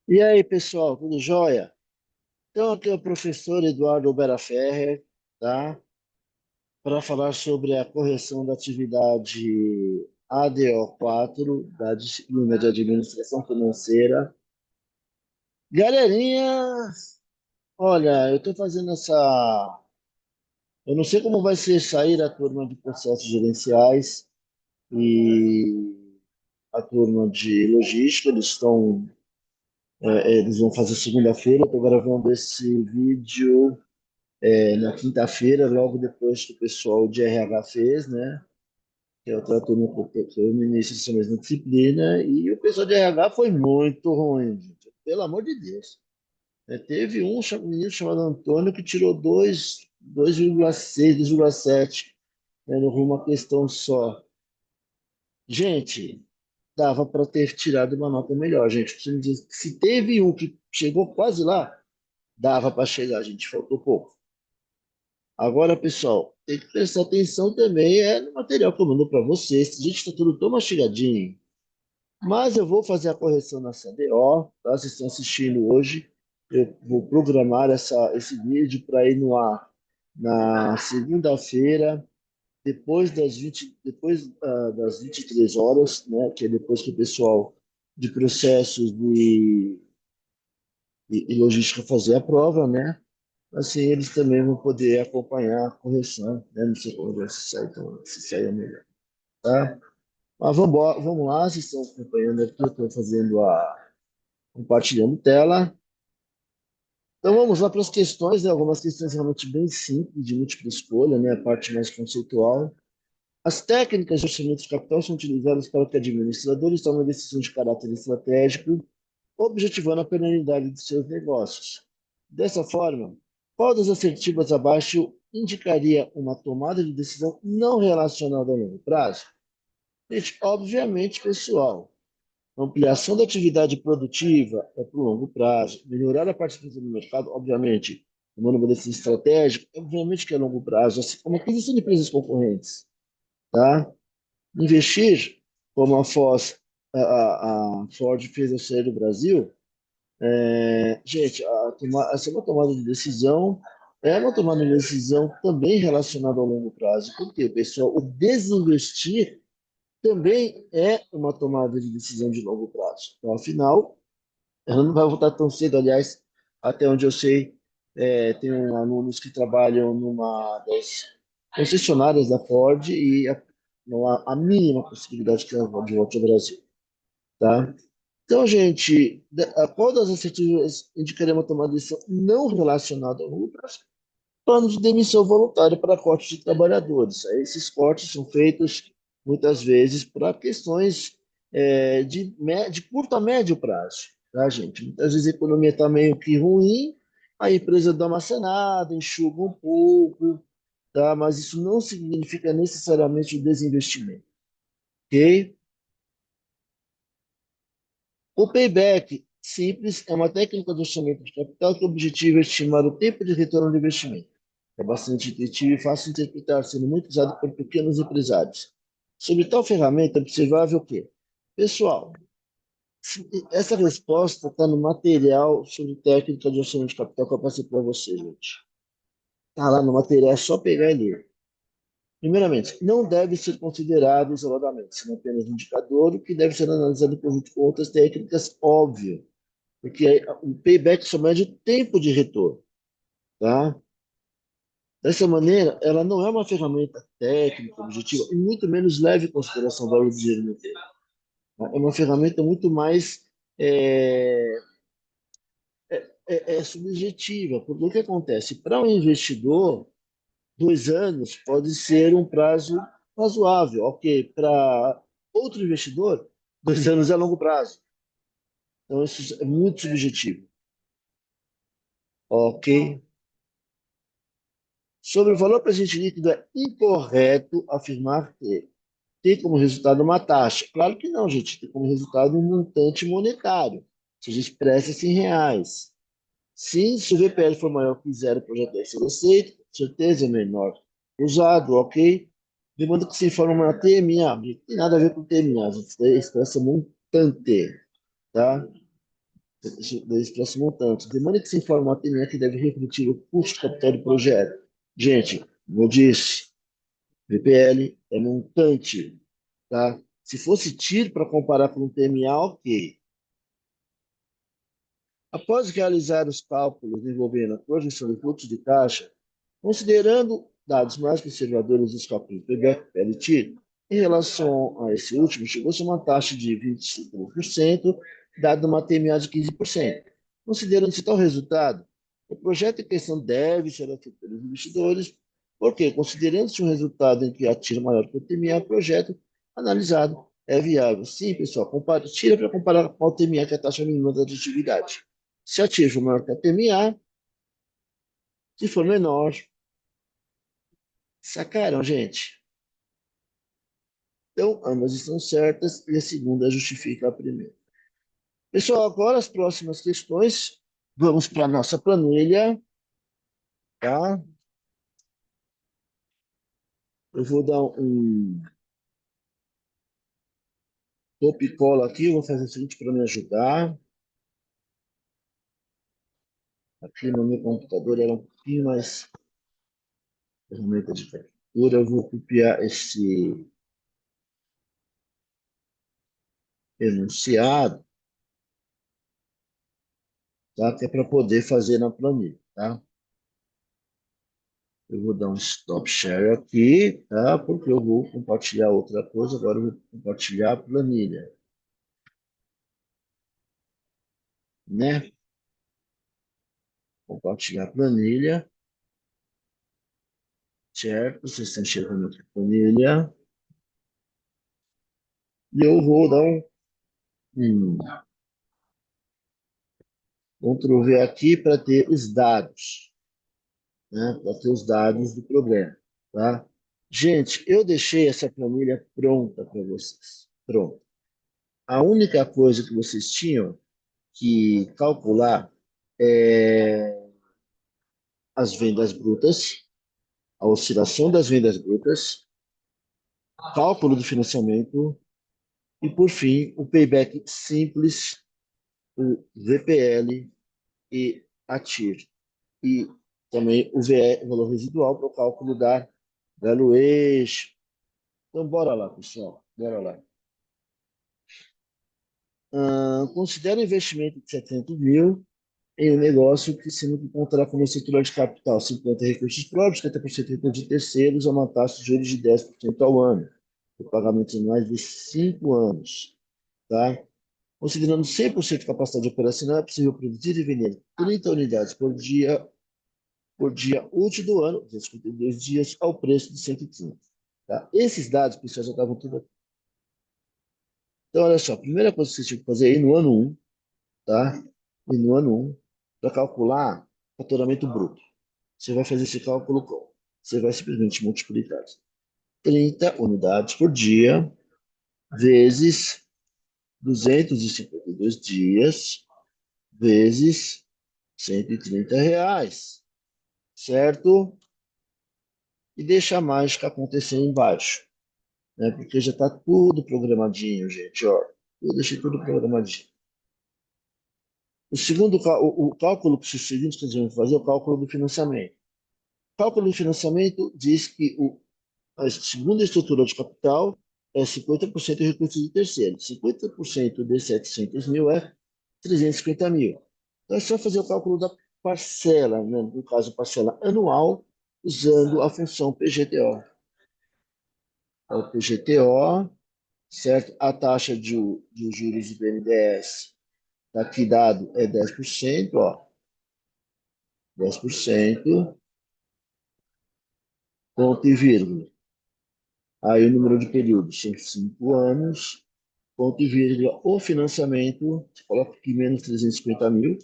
E aí, pessoal, tudo jóia? Então, aqui é o professor Eduardo Albera Ferrer, tá? Para falar sobre a correção da atividade ADO4, da disciplina de Administração Financeira. Galerinha, olha, eu estou fazendo essa. Eu não sei como vai ser sair a turma de processos gerenciais e a turma de logística. Eles vão fazer segunda-feira. Eu estou gravando esse vídeo na quinta-feira, logo depois que o pessoal de RH fez, né? Que é outra turma que eu no início dessa mesma disciplina, e o pessoal de RH foi muito ruim, gente. Pelo amor de Deus. Teve um menino chamado Antônio que tirou 2,6, 2,7, né, no rumo uma questão só. Gente, dava para ter tirado uma nota melhor, gente. Se teve um que chegou quase lá, dava para chegar, gente. Faltou pouco. Agora, pessoal, tem que prestar atenção também no material que eu mando para vocês. Gente, está tudo tão mastigadinho. Mas eu vou fazer a correção na CDO, tá? Vocês estão assistindo hoje. Eu vou programar esse vídeo para ir no ar na segunda-feira, depois das 23 horas, né? Que é depois que o pessoal de processos e logística fazer a prova, né? Assim eles também vão poder acompanhar a correção, né? Não sei como vai se sair, então, se sair melhor, tá? Mas vamos lá, vocês estão acompanhando aqui, eu estou compartilhando tela. Então vamos lá para as questões, né? Algumas questões realmente bem simples, de múltipla escolha, né? A parte mais conceitual. As técnicas de orçamento de capital são utilizadas para que administradores tomem decisões de caráter estratégico, objetivando a perenidade de seus negócios. Dessa forma, qual das assertivas abaixo indicaria uma tomada de decisão não relacionada a longo prazo? Gente, obviamente, pessoal, ampliação da atividade produtiva é para o longo prazo, melhorar a participação no mercado, obviamente, tomando uma decisão estratégica, obviamente que é longo prazo, assim como a aquisição de empresas concorrentes, tá? Investir, como a Ford fez ao sair do Brasil, gente, essa é uma tomada de decisão, é uma tomada de decisão também relacionada ao longo prazo. Por quê, pessoal? O desinvestir também é uma tomada de decisão de longo prazo. Então, afinal, ela não vai voltar tão cedo. Aliás, até onde eu sei, tem alunos que trabalham numa das concessionárias da Ford e não há a mínima possibilidade que ela volte ao Brasil, tá? Então, gente, qual das assertivas indicaria uma tomada de decisão não relacionada ao longo prazo? Plano de demissão voluntária para cortes de trabalhadores. Esses cortes são feitos muitas vezes para questões de curto a médio prazo, tá, gente? Muitas vezes a economia está meio que ruim, a empresa dá uma acenada, enxuga um pouco, tá? Mas isso não significa necessariamente o desinvestimento, ok? O payback simples é uma técnica de orçamento de capital que o objetivo é estimar o tempo de retorno do investimento. É bastante intuitivo e fácil de interpretar, sendo muito usado por pequenos empresários. Sobre tal ferramenta, é observável que, pessoal, essa resposta está no material sobre técnica de orçamento de capital que eu passei para vocês, gente. Está lá no material, é só pegar e ler. Primeiramente, não deve ser considerado isoladamente, sendo apenas um indicador que deve ser analisado em conjunto com outras técnicas, óbvio, porque o payback só mede o tempo de retorno, tá? Dessa maneira, ela não é uma ferramenta técnica, objetiva, e muito menos leve em consideração o valor do dinheiro no tempo. É uma ferramenta muito mais é, subjetiva, porque o que acontece? Para um investidor, 2 anos pode ser um prazo razoável, ok. Para outro investidor, 2 anos é longo prazo. Então, isso é muito subjetivo, ok. Sobre o valor presente líquido, é incorreto afirmar que tem como resultado uma taxa. Claro que não, gente. Tem como resultado um montante monetário, ou seja, expressa-se em reais. Sim, se o VPL for maior que zero, o projeto deve ser aceito, com certeza é menor. Usado, ok? Lembrando que se informa uma TMA, não tem nada a ver com TMA, a gente expressa montante, tá? Dois próximos montantes. Demanda que se informe ao atendimento que deve refletir o custo de capital do projeto. Gente, como eu disse, VPL é montante, tá? Se fosse TIR para comparar com o TMA, ok. Após realizar os cálculos envolvendo a projeção do fluxo de caixa, considerando dados mais conservadores dos cálculos do PBEC e LT, em relação a esse último, chegou-se a uma taxa de 25%, dado uma TMA de 15%. Considerando-se tal resultado, o projeto em questão deve ser aceito pelos investidores, porque, considerando-se um resultado em que a TIR maior que o TMA, o projeto analisado é viável. Sim, pessoal, tira para comparar com o TMA, que é a taxa mínima da atividade. Se a TIR for maior que a TMA, se for menor, sacaram, gente? Então, ambas estão certas e a segunda justifica a primeira. Pessoal, agora as próximas questões. Vamos para a nossa planilha, tá? Eu vou dar um topicola aqui, vou fazer o seguinte para me ajudar. Aqui no meu computador era um pouquinho mais ferramenta de captura. Eu vou copiar esse enunciado, tá? Que é para poder fazer na planilha, tá? Eu vou dar um stop share aqui, tá? Porque eu vou compartilhar outra coisa. Agora eu vou compartilhar a planilha, né? Compartilhar a planilha, certo? Vocês estão chegando aqui a planilha. E eu vou dar um Ctrl V aqui para ter os dados, né? Para ter os dados do problema, tá? Gente, eu deixei essa planilha pronta para vocês. Pronto. A única coisa que vocês tinham que calcular é as vendas brutas, a oscilação das vendas brutas, cálculo do financiamento e, por fim, o payback simples, o VPL e a TIR. E também o VE, valor residual, para o cálculo da valuation. Então, bora lá, pessoal. Bora lá. Considera um investimento de 700 mil em um negócio que se encontrará como estrutura de capital 50 recursos próprios, 70% recursos de terceiros, a uma taxa de juros de 10% ao ano, por pagamentos anuais de 5 anos. Tá? Considerando 100% de capacidade operacional, é possível produzir e vender 30 unidades por dia útil do ano, 252 dias, ao preço de 115. Tá? Esses dados, pessoal, já estavam tudo aqui. Então, olha só, a primeira coisa que você tinha que fazer aí no ano 1, tá? E no ano 1, para calcular faturamento bruto. Você vai fazer esse cálculo como? Você vai simplesmente multiplicar 30 unidades por dia vezes 252 dias vezes R$ 130, certo? E deixa a mágica acontecer embaixo, né? Porque já está tudo programadinho, gente, ó. Eu deixei tudo programadinho. O cálculo que seguinte que nós vamos fazer é o cálculo do financiamento. O cálculo do financiamento diz que a segunda estrutura de capital é 50% de recursos de terceiro. 50% de 700 mil é 350 mil. Então é só fazer o cálculo da parcela, né? No caso, parcela anual, usando a função PGTO. É o PGTO, certo? A taxa de juros do BNDES, aqui dado, é 10%, ó. 10%, ponto e vírgula. Aí o número de períodos, 5 anos, ponto e vírgula. O financiamento, você coloca aqui menos 350 mil,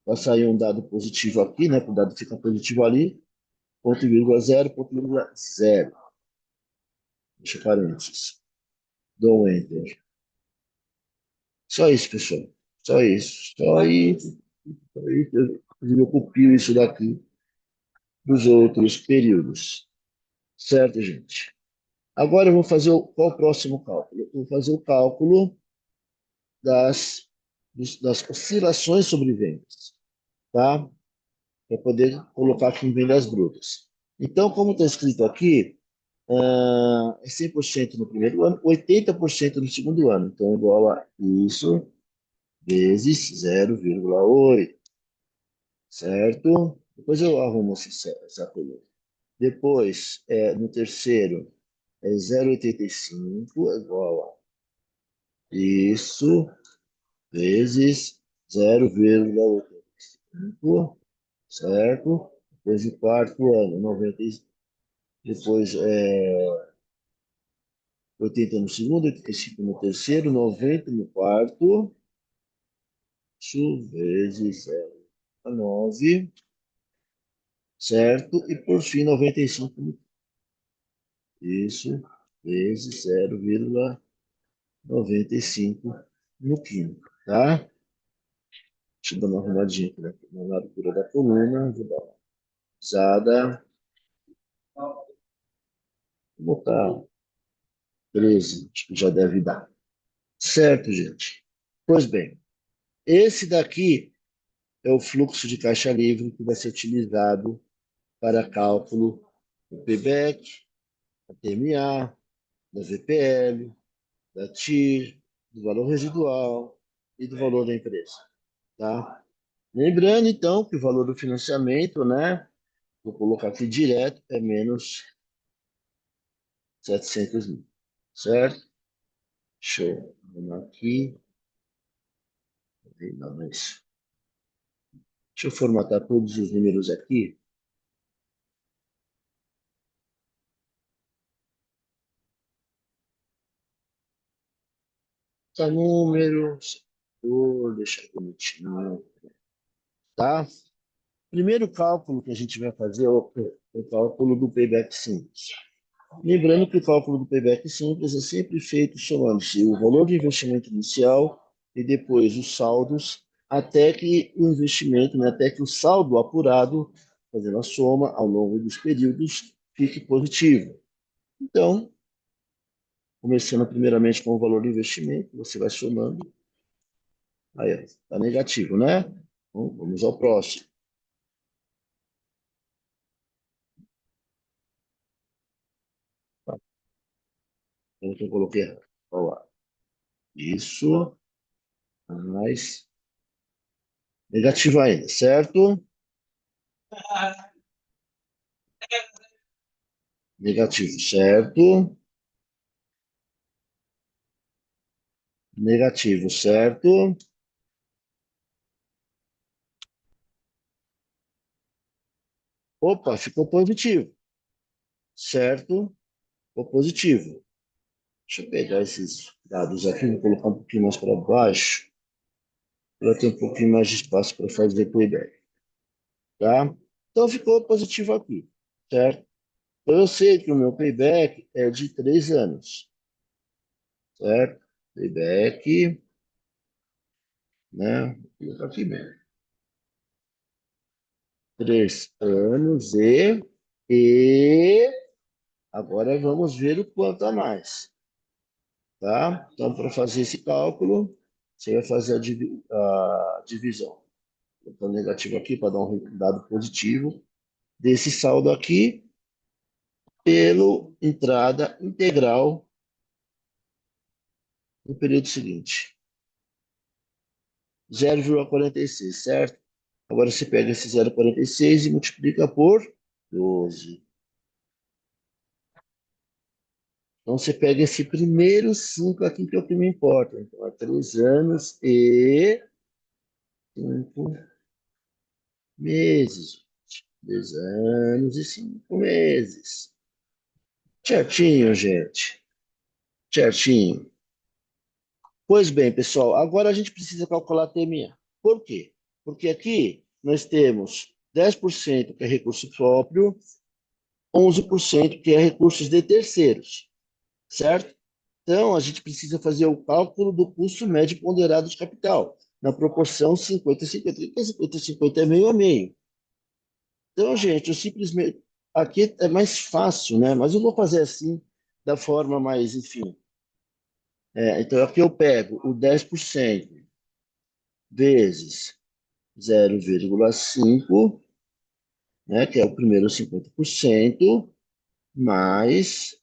vai sair um dado positivo aqui, né? O dado fica positivo ali, ponto e vírgula zero, ponto e vírgula zero. Deixa parênteses. Dou um enter. Só isso, pessoal. Só isso. Só isso. Só isso. Eu copio isso daqui dos outros períodos. Certo, gente? Agora eu vou fazer qual o próximo cálculo? Eu vou fazer o cálculo das das oscilações sobre vendas, tá? Para poder colocar aqui em vendas brutas. Então, como está escrito aqui, é 100% no primeiro ano, 80% no segundo ano. Então, igual a isso vezes 0,8, certo? Depois eu arrumo essa coluna. Depois, no terceiro, é 0,85 igual a isso vezes 0,85, certo? Depois, no quarto ano, 90, depois 80 no segundo, 85 no terceiro, 90 no quarto, isso vezes 0,9, certo? E por fim, 95 no isso vezes 0,95 no quinto, tá? Deixa eu dar uma arrumadinha aqui na largura da coluna, vou dar uma usada, vou botar 13, acho que já deve dar. Certo, gente? Pois bem, esse daqui é o fluxo de caixa livre que vai ser utilizado para cálculo do payback, da TMA, da VPL, da TIR, do valor residual e do valor da empresa, tá? Lembrando, então, que o valor do financiamento, né, vou colocar aqui direto, é menos 700 mil, certo? Deixa eu arrumar aqui. Não, mas deixa eu formatar todos os números aqui. Tá número, setor, deixa bonitinho, tá? Primeiro cálculo que a gente vai fazer é o cálculo do payback simples. Lembrando que o cálculo do payback simples é sempre feito somando-se o valor de investimento inicial e depois os saldos, até que o investimento, né, até que o saldo apurado, fazendo a soma ao longo dos períodos, fique positivo. Então, começando primeiramente com o valor do investimento, você vai somando, aí está negativo, né? Então, vamos ao próximo. Tá? Então, eu coloquei errado. Olha lá. Isso, mais negativo ainda, certo? Negativo, certo? Negativo, certo? Opa, ficou positivo, certo? Ficou positivo. Deixa eu pegar esses dados aqui, vou colocar um pouquinho mais para baixo, para ter um pouquinho mais de espaço para fazer playback, tá? Então ficou positivo aqui, certo? Então eu sei que o meu payback é de 3 anos, certo? Payback, né? Vou colocar aqui mesmo. 3 anos e agora vamos ver o quanto a mais, tá? Então, para fazer esse cálculo, você vai fazer a divisão. Então, negativo aqui para dar um dado positivo desse saldo aqui pelo entrada integral no período seguinte. 0,46, certo? Agora você pega esse 0,46 e multiplica por 12. Então você pega esse primeiro 5 aqui, que é o que me importa. Então é 3 anos e 5 meses. 3 anos e 5 meses. Certinho, gente. Certinho. Pois bem, pessoal, agora a gente precisa calcular a TMA. Por quê? Porque aqui nós temos 10% que é recurso próprio, 11% que é recursos de terceiros, certo? Então, a gente precisa fazer o cálculo do custo médio ponderado de capital, na proporção 50-50. O que é 50-50? É meio a meio. Então, gente, eu simplesmente. Aqui é mais fácil, né? Mas eu vou fazer assim, da forma mais, enfim. Então, aqui eu pego o 10%. vezes 0,5, né, que é o primeiro 50%, mais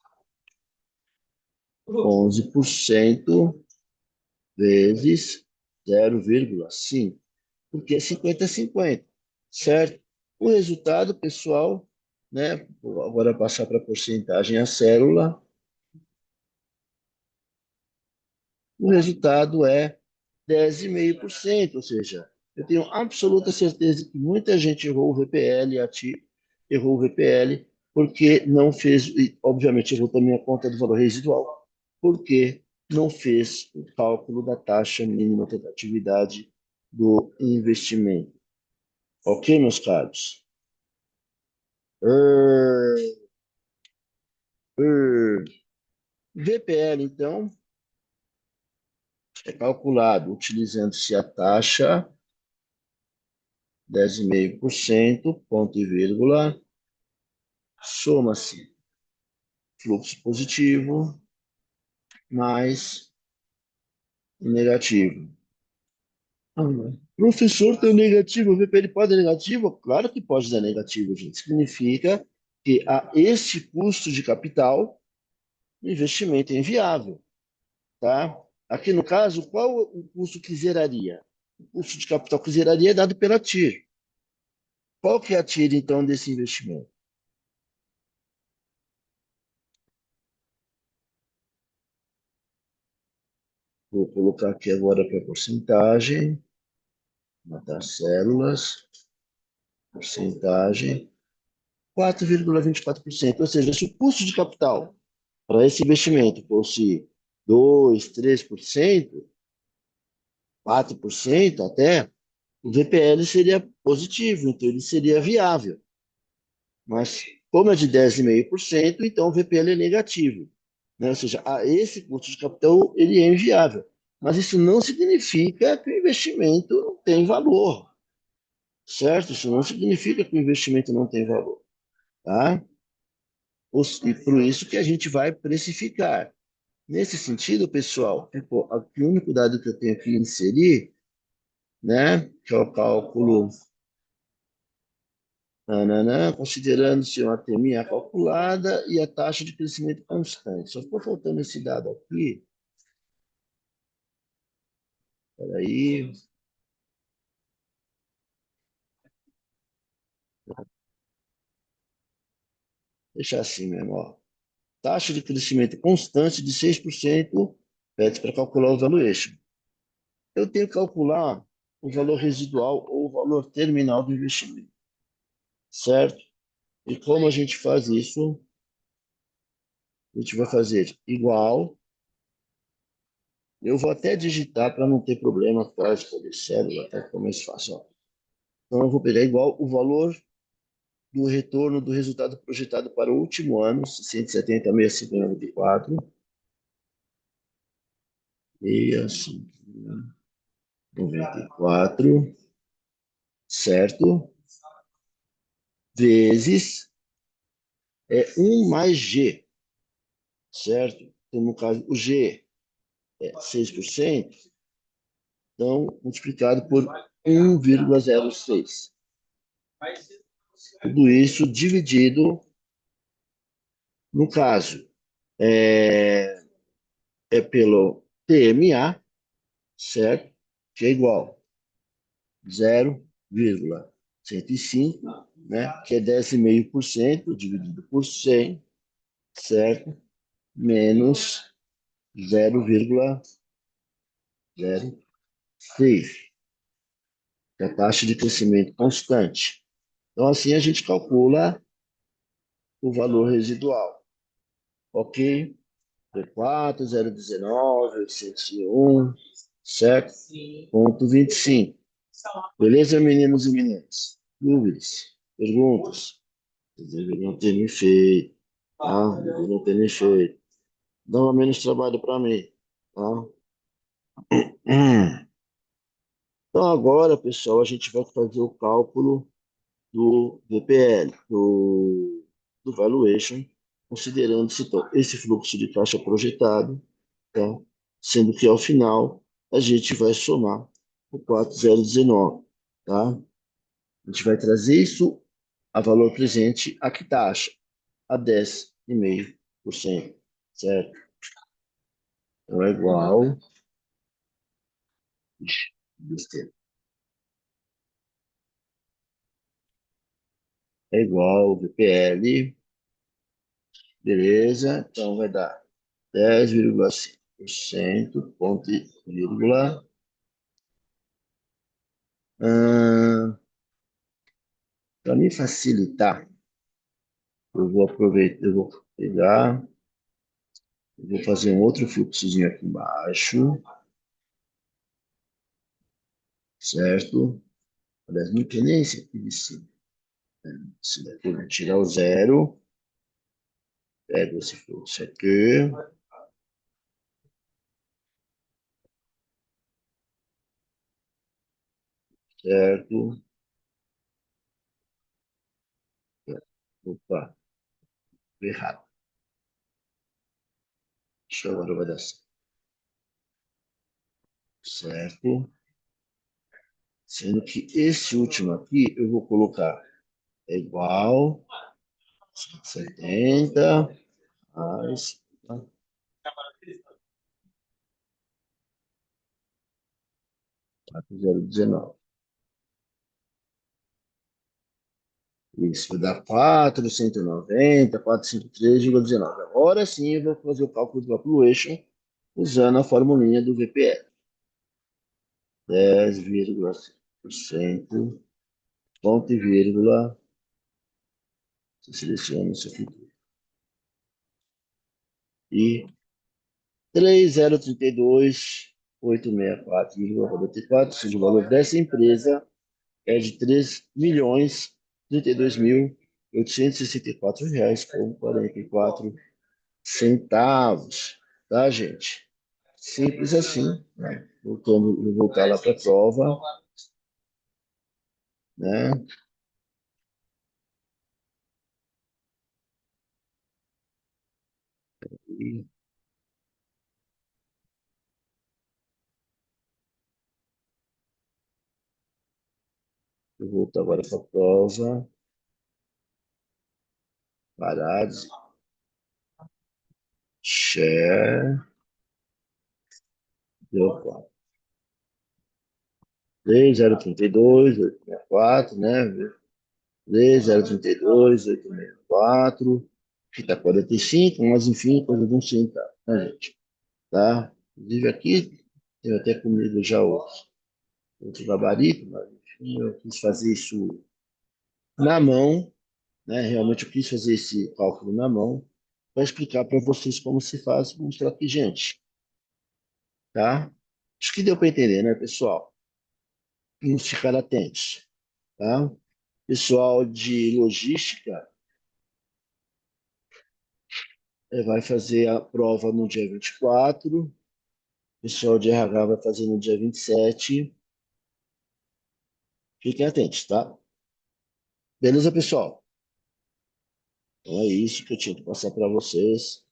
11% vezes 0,5, porque é 50-50, certo? O resultado, pessoal, né? Vou agora passar para a porcentagem a célula. O resultado é 10,5%, ou seja, eu tenho absoluta certeza que muita gente errou o VPL, a TI errou o VPL, porque não fez, e obviamente errou também a conta do valor residual, porque não fez o cálculo da taxa mínima de atividade do investimento. Ok, meus caros? Er, VPL, então, é calculado utilizando-se a taxa 10,5%, ponto e vírgula, soma-se fluxo positivo mais negativo. Professor, tem negativo, o VPL pode dar negativo? Claro que pode dar negativo, gente. Significa que a este custo de capital, o investimento é inviável, tá? Aqui no caso, qual o custo que zeraria? O custo de capital que zeraria é dado pela TIR. Qual que é a TIR, então, desse investimento? Vou colocar aqui agora para porcentagem, matar células, porcentagem, 4,24%. Ou seja, se o custo de capital para esse investimento fosse 2, 3%, 4% até, o VPL seria positivo, então ele seria viável. Mas como é de 10,5%, então o VPL é negativo, né? Ou seja, esse custo de capital ele é inviável. Mas isso não significa que o investimento não tem valor, certo? Isso não significa que o investimento não tem valor, tá? E por isso que a gente vai precificar. Nesse sentido, pessoal, aqui o único dado que eu tenho que inserir, né, que é o cálculo, nananã, considerando-se uma TMA calculada e a taxa de crescimento constante. Só ficou faltando esse dado aqui. Peraí. Deixar assim mesmo, ó. Taxa de crescimento constante de 6%, pede para calcular o valuation. Eu tenho que calcular o valor residual ou o valor terminal do investimento, certo? E como a gente faz isso? A gente vai fazer igual. Eu vou até digitar para não ter problema com a escolha de célula, até ficar mais fácil. Ó. Então, eu vou pegar igual o valor do retorno do resultado projetado para o último ano, 170, 65, 94, 65, 94, certo? Vezes 1 mais G, certo? Então, no caso, o G é 6%, então multiplicado por 1,06. Tudo isso dividido, no caso, é, é pelo TMA, certo? Que é igual a 0,105, né? Que é 10,5% dividido por 100, certo? Menos 0,06, que é a taxa de crescimento constante. Então, assim a gente calcula o valor residual, ok? P4, 019, 801, certo? Ponto 25. Beleza, meninos e meninas? Dúvidas? Perguntas? Vocês deveriam ter me feito, tá? Deveriam ter me feito. Dá menos trabalho para mim, tá? Então agora, pessoal, a gente vai fazer o cálculo do VPL, do valuation, considerando-se então, esse fluxo de caixa projetado, tá? Sendo que ao final a gente vai somar 4,019, tá? A gente vai trazer isso a valor presente, a que taxa? A 10,5%, certo? Então é igual, ixi, besteira. É igual o VPL, beleza? Então vai dar 10,5%, ponto e vírgula. Para me facilitar, eu vou aproveitar, eu vou pegar, eu vou fazer um outro fluxozinho aqui embaixo, certo? Aliás, não tem nem esse aqui de cima. Esse daqui eu vou tirar o zero, pego esse fluxo aqui, certo? Opa, errado. Deixa eu agora vai dar certo. Sendo que esse último aqui eu vou colocar é igual 170 mais 4,019. Isso vai dar 490, 453,19. Agora sim eu vou fazer o cálculo do valuation usando a formulinha do VPE. 10,5%, ponto e vírgula, seleciono isso aqui. E 3.032.864,94, ou seja, o valor dessa empresa é de 3.032.864 reais com 44 centavos, tá, gente? Simples assim, né? Voltando, vou voltar lá para a prova, né? E eu volto agora para a prova, parados, share, deu 4. 3.032.864, né? 3.032.864, fita 45, mas enfim, coisa de um centavo, né, gente? Tá? Inclusive aqui, eu até comigo já outro gabarito, mas enfim, eu quis fazer isso na mão, né? Realmente eu quis fazer esse cálculo na mão para explicar para vocês como se faz, mostrar aqui, gente, tá? Acho que deu para entender, né, pessoal? Vamos ficar atentos, tá? Pessoal de logística vai fazer a prova no dia 24, o pessoal de RH vai fazer no dia 27. Fiquem atentos, tá? Beleza, pessoal? Então é isso que eu tinha que passar para vocês.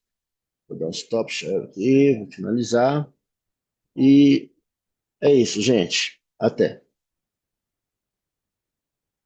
Vou dar um stop share aqui, vou finalizar. E é isso, gente. Até.